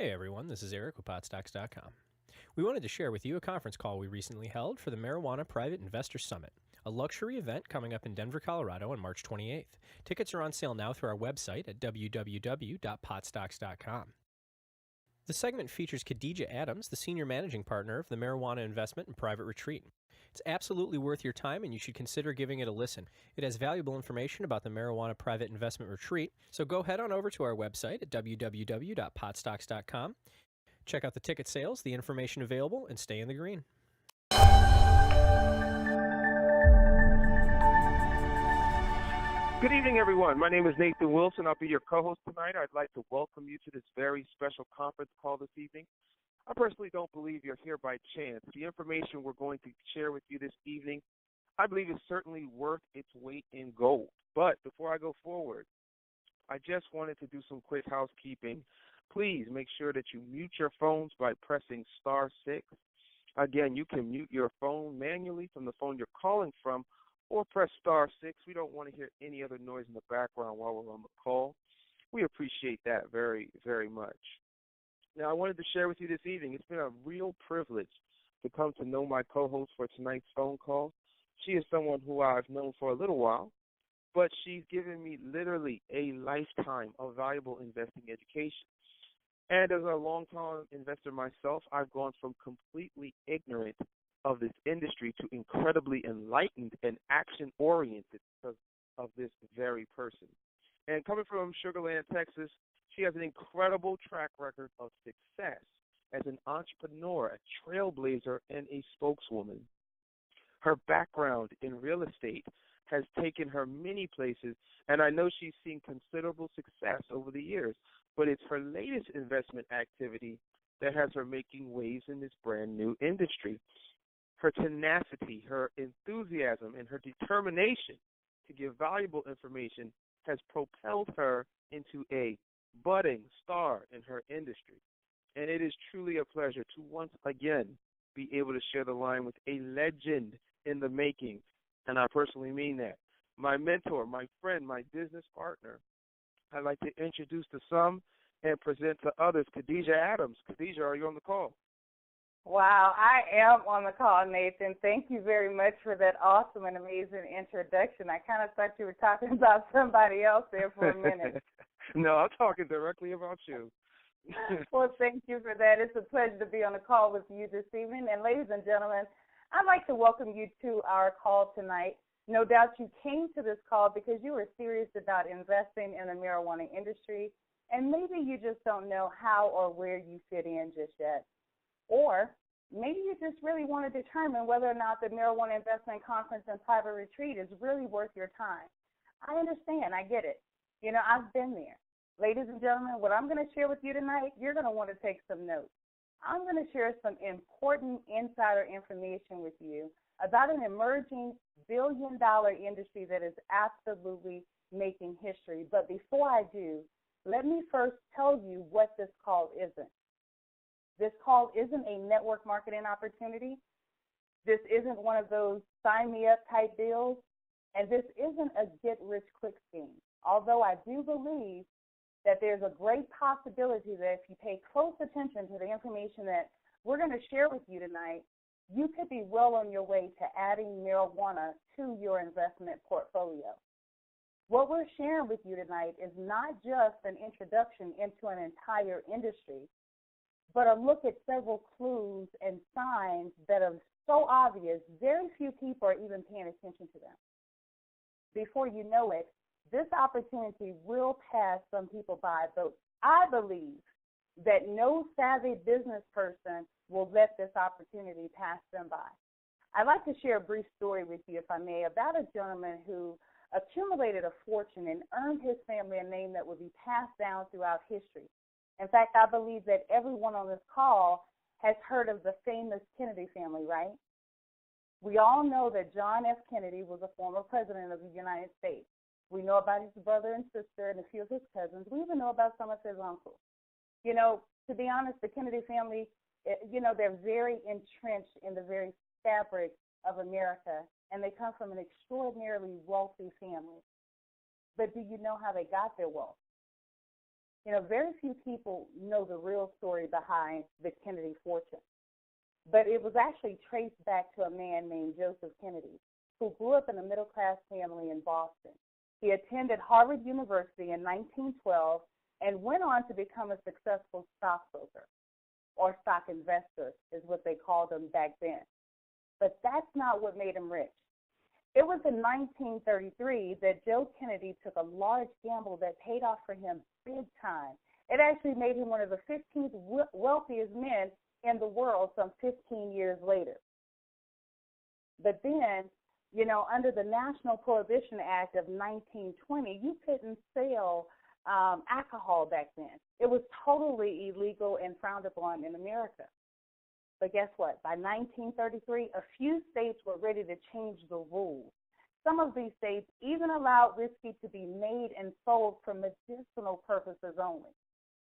Hey everyone, this is Eric with PotStocks.com. We wanted to share with you a conference call we recently held for the Marijuana Private Investor Summit, a luxury event coming up in Denver, Colorado on March 28th. Tickets are on sale now through our website at www.potstocks.com. The segment features Khadija Adams, the Senior Managing Partner of the Marijuana Investment and Private Retreat. It's absolutely worth your time and you should consider giving it a listen. It has valuable information about the Marijuana Private Investment Retreat, so go head on over to our website at www.potstocks.com. Check out the ticket sales, the information available, and stay in the green. Good evening, everyone. My name is Nathan Wilson. I'll be your co-host tonight. I'd like to welcome you to this very special conference call this evening. I personally don't believe you're here by chance. The information we're going to share with you this evening, I believe, is certainly worth its weight in gold. But before I go forward, I just wanted to do some quick housekeeping. Please make sure that you mute your phones by pressing *6. Again, you can mute your phone manually from the phone you're calling from, or press *6. We don't want to hear any other noise in the background while we're on the call. We appreciate that very, very much. Now, I wanted to share with you this evening, it's been a real privilege to come to know my co-host for tonight's phone call. She is someone who I've known for a little while, but she's given me literally a lifetime of valuable investing education. And as a long-time investor myself, I've gone from completely ignorant of this industry to incredibly enlightened and action-oriented because of this very person. And coming from Sugar Land, Texas, she has an incredible track record of success as an entrepreneur, a trailblazer, and a spokeswoman. Her background in real estate has taken her many places, and I know she's seen considerable success over the years, but it's her latest investment activity that has her making waves in this brand new industry. Her tenacity, her enthusiasm, and her determination to give valuable information has propelled her into a budding star in her industry. And it is truly a pleasure to once again be able to share the line with a legend in the making, and I personally mean that. My mentor, my friend, my business partner. I'd like to introduce to some and present to others Khadija Adams. Khadija, are you on the call? Wow, I am on the call, Nathan. Thank you very much for that awesome and amazing introduction. I kind of thought you were talking about somebody else there for a minute. No, I'm talking directly about you. Well, thank you for that. It's a pleasure to be on the call with you this evening. And ladies and gentlemen, I'd like to welcome you to our call tonight. No doubt you came to this call because you were serious about investing in the marijuana industry, and maybe you just don't know how or where you fit in just yet. Or maybe you just really want to determine whether or not the Marijuana Investment Conference and Private Retreat is really worth your time. I understand. I get it. You know, I've been there. Ladies and gentlemen, what I'm going to share with you tonight, you're going to want to take some notes. I'm going to share some important insider information with you about an emerging billion-dollar industry that is absolutely making history. But before I do, let me first tell you what this call isn't. This call isn't a network marketing opportunity. This isn't one of those sign-me-up type deals. And this isn't a get-rich-quick scheme. Although I do believe that there's a great possibility that if you pay close attention to the information that we're going to share with you tonight, you could be well on your way to adding marijuana to your investment portfolio. What we're sharing with you tonight is not just an introduction into an entire industry, but a look at several clues and signs that are so obvious, very few people are even paying attention to them. Before you know it, this opportunity will pass some people by, but I believe that no savvy business person will let this opportunity pass them by. I'd like to share a brief story with you, if I may, about a gentleman who accumulated a fortune and earned his family a name that will be passed down throughout history. In fact, I believe that everyone on this call has heard of the famous Kennedy family, right? We all know that John F. Kennedy was a former president of the United States. We know about his brother and sister and a few of his cousins. We even know about some of his uncles. You know, to be honest, the Kennedy family, they're very entrenched in the very fabric of America, and they come from an extraordinarily wealthy family. But do you know how they got their wealth? Very few people know the real story behind the Kennedy fortune. But it was actually traced back to a man named Joseph Kennedy, who grew up in a middle-class family in Boston. He attended Harvard University in 1912 and went on to become a successful stockbroker, or stock investor is what they called them back then. But that's not what made him rich. It was in 1933 that Joe Kennedy took a large gamble that paid off for him big time. It actually made him one of the 15th wealthiest men in the world some 15 years later. But then, under the National Prohibition Act of 1920, you couldn't sell alcohol back then. It was totally illegal and frowned upon in America. But guess what? By 1933, a few states were ready to change the rules. Some of these states even allowed whiskey to be made and sold for medicinal purposes only.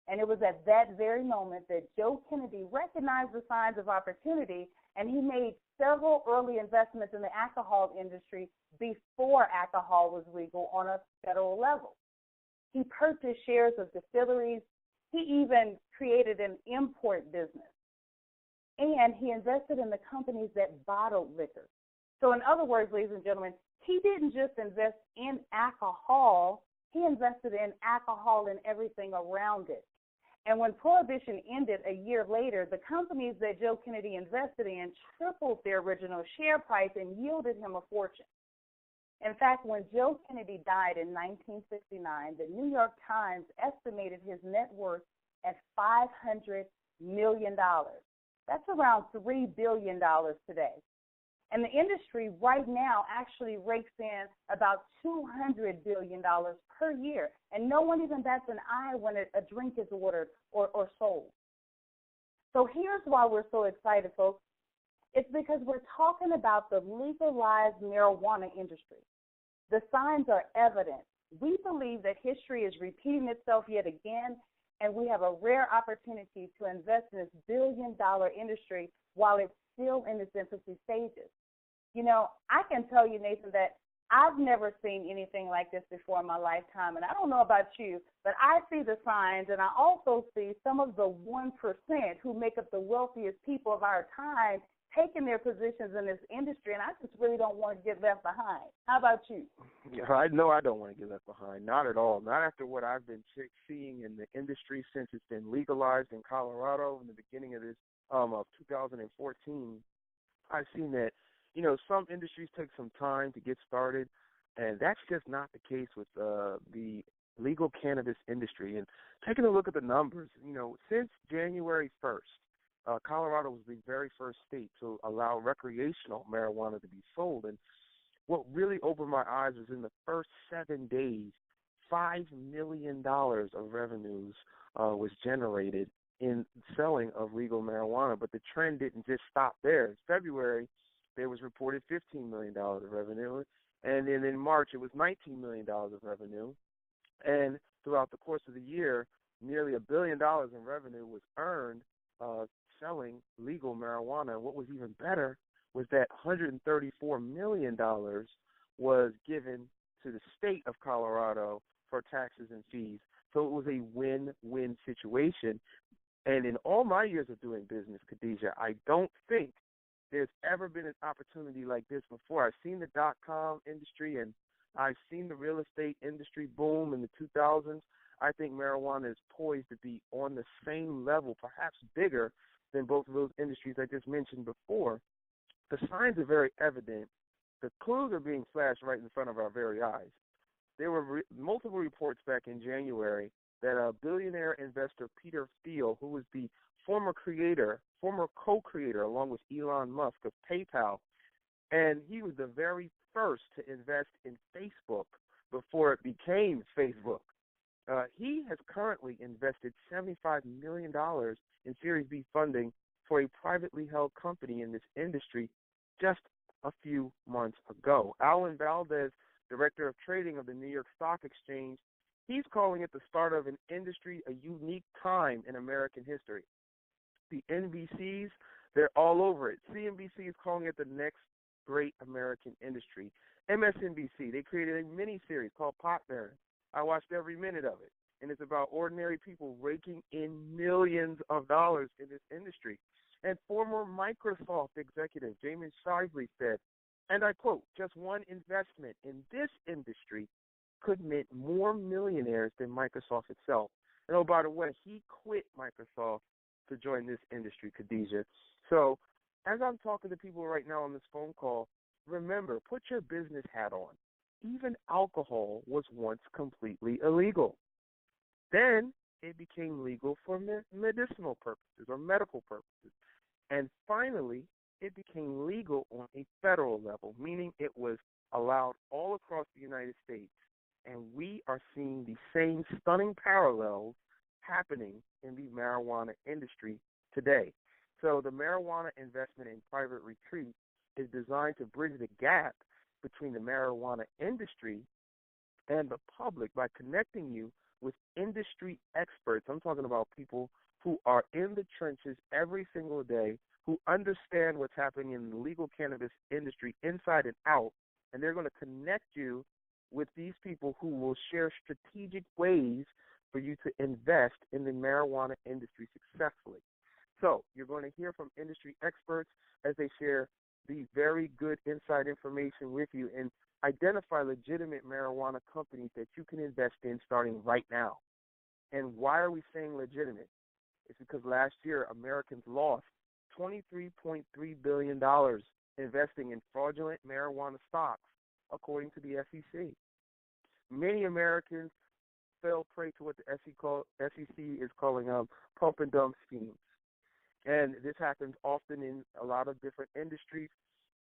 And it was at that very moment that Joe Kennedy recognized the signs of opportunity, and he made several early investments in the alcohol industry before alcohol was legal on a federal level. He purchased shares of distilleries. He even created an import business. And he invested in the companies that bottled liquor. So in other words, ladies and gentlemen, he didn't just invest in alcohol, he invested in alcohol and everything around it. And when Prohibition ended a year later, the companies that Joe Kennedy invested in tripled their original share price and yielded him a fortune. In fact, when Joe Kennedy died in 1969, the New York Times estimated his net worth at $500 million. That's around $3 billion today. And the industry right now actually rakes in about $200 billion per year. And no one even bats an eye when a drink is ordered or sold. So here's why we're so excited, folks. It's because we're talking about the legalized marijuana industry. The signs are evident. We believe that history is repeating itself yet again, and we have a rare opportunity to invest in this billion-dollar industry while it's still in its infancy stages. I can tell you, Nathan, that I've never seen anything like this before in my lifetime, and I don't know about you, but I see the signs, and I also see some of the 1% who make up the wealthiest people of our time taking their positions in this industry, and I just really don't want to get left behind. How about you? Yeah, I know I don't want to get left behind. Not at all. Not after what I've been seeing in the industry since it's been legalized in Colorado in the beginning of this of 2014. I've seen that, some industries take some time to get started, and that's just not the case with the legal cannabis industry. And taking a look at the numbers, since January 1st, Colorado was the very first state to allow recreational marijuana to be sold. And what really opened my eyes was in the first 7 days, $5 million of revenues was generated in selling of legal marijuana. But the trend didn't just stop there. In February, there was reported $15 million of revenue. And then in March, it was $19 million of revenue. And throughout the course of the year, nearly $1 billion in revenue was earned selling legal marijuana. And what was even better was that $134 million was given to the state of Colorado for taxes and fees. So it was a win-win situation. And in all my years of doing business, Khadijah, I don't think there's ever been an opportunity like this before. I've seen the dot-com industry and I've seen the real estate industry boom in the 2000s. I think marijuana is poised to be on the same level, perhaps bigger than both of those industries I just mentioned before. The signs are very evident. The clues are being flashed right in front of our very eyes. There were multiple reports back in January that a billionaire investor, Peter Thiel, who was the former co-creator, along with Elon Musk, of PayPal, and he was the very first to invest in Facebook before it became Facebook. He has currently invested $75 million in Series B funding for a privately held company in this industry just a few months ago. Alan Valdez, director of trading of the New York Stock Exchange, he's calling it the start of an industry, a unique time in American history. The NBCs, they're all over it. CNBC is calling it the next great American industry. MSNBC, they created a mini-series called Pot Baron. I watched every minute of it. and it's about ordinary people raking in millions of dollars in this industry. And former Microsoft executive James Shively said, and I quote, just one investment in this industry could mint more millionaires than Microsoft itself. And oh, by the way, he quit Microsoft to join this industry, Khadijah. So as I'm talking to people right now on this phone call, remember, put your business hat on. Even alcohol was once completely illegal. Then it became legal for medicinal purposes or medical purposes. And finally, it became legal on a federal level, meaning it was allowed all across the United States. And we are seeing the same stunning parallels happening in the marijuana industry today. So the marijuana investment in private retreat is designed to bridge the gap between the marijuana industry and the public by connecting you with industry experts. I'm talking about people who are in the trenches every single day, who understand what's happening in the legal cannabis industry inside and out, and they're going to connect you with these people who will share strategic ways for you to invest in the marijuana industry successfully. So you're going to hear from industry experts as they share the very good inside information with you and identify legitimate marijuana companies that you can invest in starting right now. And why are we saying legitimate? It's because last year Americans lost $23.3 billion investing in fraudulent marijuana stocks, according to the SEC. Many Americans fell prey to what the SEC is calling pump and dump schemes. And this happens often in a lot of different industries.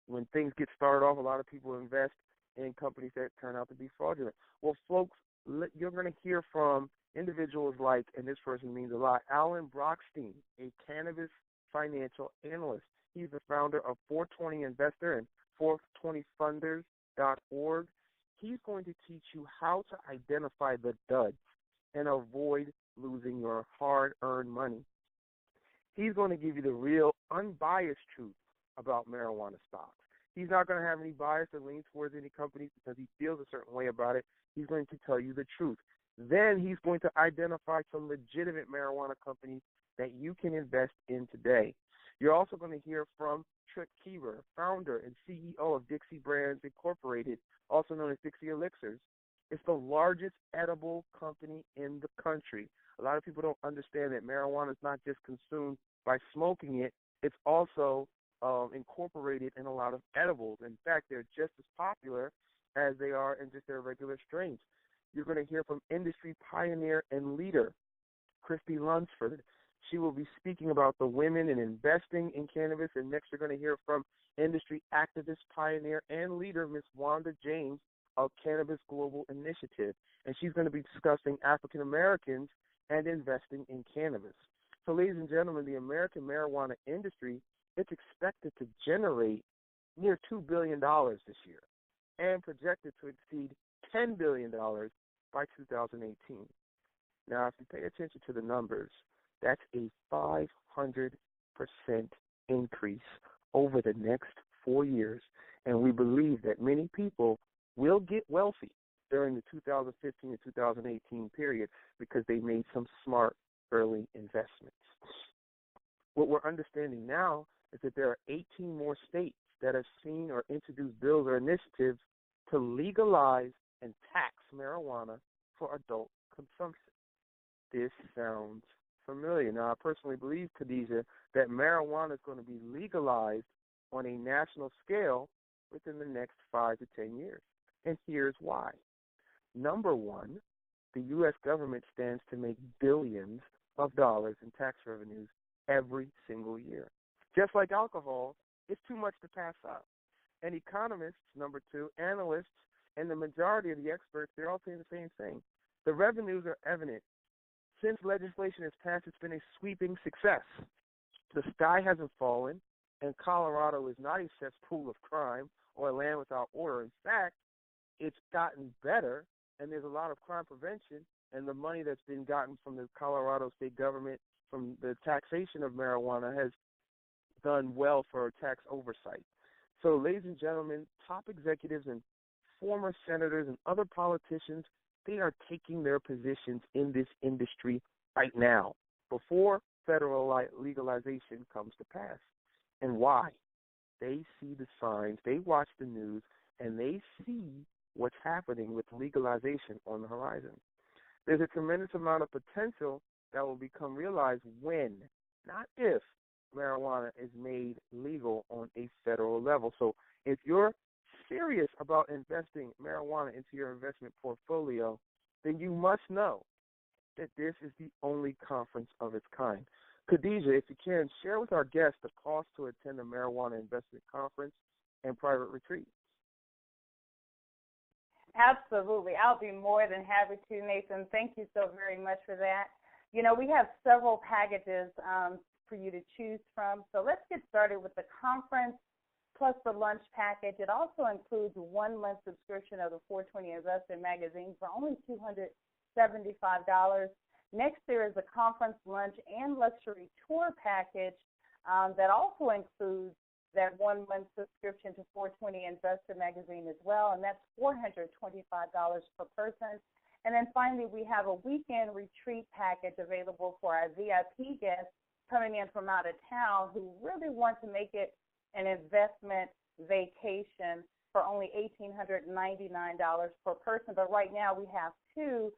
When things get started off, a lot of people invest in companies that turn out to be fraudulent. Well, folks, you're going to hear from individuals like, and this person means a lot, Alan Brochstein, a cannabis financial analyst. He's the founder of 420 Investor and 420funders.org. He's going to teach you how to identify the duds and avoid losing your hard-earned money. He's going to give you the real unbiased truth about marijuana stocks. He's not going to have any bias or lean towards any companies because he feels a certain way about it. He's going to tell you the truth. Then he's going to identify some legitimate marijuana companies that you can invest in today. You're also going to hear from Tripp Kieber, founder and CEO of Dixie Brands Incorporated, also known as Dixie Elixirs. It's the largest edible company in the country. A lot of people don't understand that marijuana is not just consumed by smoking it. It's also incorporated in a lot of edibles. In fact, they're just as popular as they are in just their regular strains. You're going to hear from industry pioneer and leader, Christy Lunsford. She will be speaking about the women in investing in cannabis. And next, you're going to hear from industry activist, pioneer, and leader, Ms. Wanda James of Cannabis Global Initiative. And she's going to be discussing African Americans and investing in cannabis. So, ladies and gentlemen, the American marijuana industry, it's expected to generate near $2 billion this year and projected to exceed $10 billion by 2018. Now, if you pay attention to the numbers, that's a 500% increase over the next 4 years, and we believe that many people will get wealthy during the 2015 to 2018 period because they made some smart early investments. What we're understanding now is that there are 18 more states that have seen or introduced bills or initiatives to legalize and tax marijuana for adult consumption. This sounds familiar. Now, I personally believe, Khadijah, that marijuana is going to be legalized on a national scale within the next 5 to 10 years. And here's why. Number one, the U.S. government stands to make billions of dollars in tax revenues every single year. Just like alcohol, it's too much to pass up. And economists, number two, analysts, and the majority of the experts, they're all saying the same thing. The revenues are evident. Since legislation has passed, it's been a sweeping success. The sky hasn't fallen, and Colorado is not a cesspool of crime or a land without order. In fact, it's gotten better, and there's a lot of crime prevention, and the money that's been gotten from the Colorado state government from the taxation of marijuana has done well for tax oversight. So, ladies and gentlemen, top executives and former senators and other politicians they are taking their positions in this industry right now before federal legalization comes to pass. And why? They see the signs, they watch the news, and they see what's happening with legalization on the horizon. There's a tremendous amount of potential that will become realized when, not if, marijuana is made legal on a federal level. So if you're serious about investing marijuana into your investment portfolio, then you must know that this is the only conference of its kind. Khadija, if you can, share with our guests the cost to attend a marijuana investment conference and private retreat. Absolutely. I'll be more than happy to, Nathan. Thank you so very much for that. You know, we have several packages for you to choose from. So let's get started with the conference plus the lunch package. It also includes 1 month subscription of the 420 Investor magazine for only $275. Next, there is a conference lunch and luxury tour package that also includes that 1 month subscription to 420 Investor magazine as well, and that's $425 per person. And then finally, we have a weekend retreat package available for our VIP guests coming in from out of town who really want to make it an investment vacation for only $1,899 per person. But right now we have two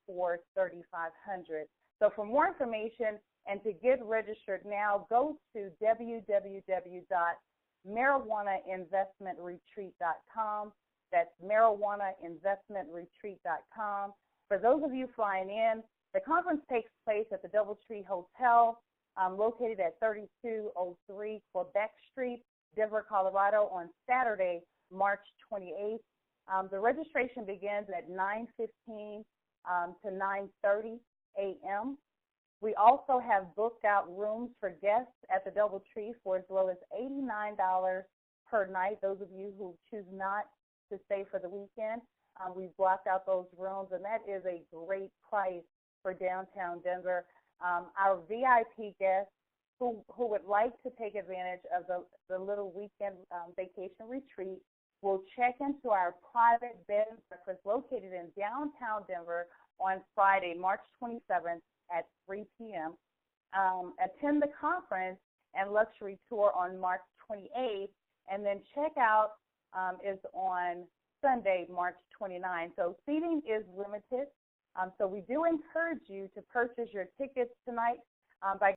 for $3,500. So for more information and to get registered now, go to www.marijuanainvestmentretreat.com. That's marijuanainvestmentretreat.com. For those of you flying in, the conference takes place at the DoubleTree Hotel, located at 3203 Quebec Street, Denver, Colorado, on Saturday, March 28th. The registration begins at 9:15 to 9:30 a.m. We also have booked out rooms for guests at the DoubleTree for as low as $89 per night. Those of you who choose not to stay for the weekend, we've blocked out those rooms, and that is a great price for downtown Denver. Our VIP guests who would like to take advantage of the little weekend vacation retreat will check into our private bed and breakfast located in downtown Denver on Friday, March 27th at 3 p.m. Attend the conference and luxury tour on March 28th, and then checkout is on Sunday, March 29th. So seating is limited. So we do encourage you to purchase your tickets tonight by